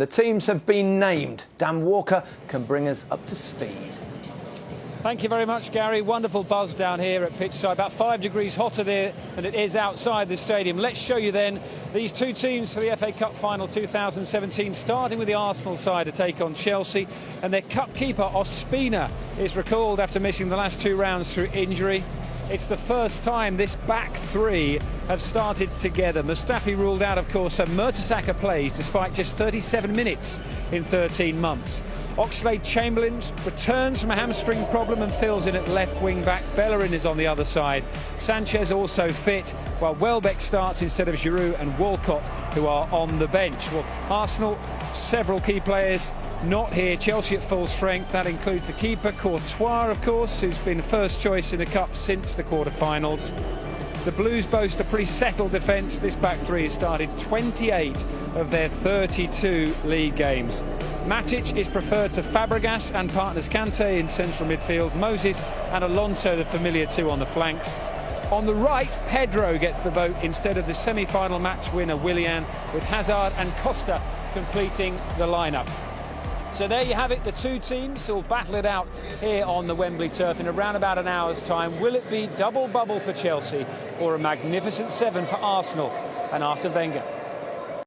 The teams have been named. Dan Walker can bring us up to speed. Thank you very much, Gary. Wonderful buzz down here at pitchside. About 5 degrees hotter there than it is outside the stadium. Let's show you then these two teams for the FA Cup Final 2017, starting with the Arsenal side to take on Chelsea. And their cup keeper, Ospina, is recalled after missing the last 2 rounds through injury. It's the first time this back three have started together. Mustafi ruled out, of course, and Mertesacker plays despite just 37 minutes in 13 months. Oxlade-Chamberlain returns from a hamstring problem and fills in at left wing back. Bellerin is on the other side. Sanchez also fit, while Welbeck starts instead of Giroud and Walcott, who are on the bench. Well, Arsenal, several key players not here. Chelsea at full strength. That includes the keeper, Courtois, of course, who's been first choice in the Cup since the quarter-finals. The Blues boast a pretty settled defence. This back three has started 28 of their 32 league games. Matic is preferred to Fabregas and partners Kante in central midfield. Moses and Alonso, the familiar two, on the flanks. On the right, Pedro gets the vote instead of the semi-final match winner Willian, with Hazard and Costa completing the lineup. So there you have it, the two teams will battle it out here on the Wembley turf in around about an hour's time. Will it be double bubble for Chelsea or a magnificent 7 for Arsenal and Arsene Wenger?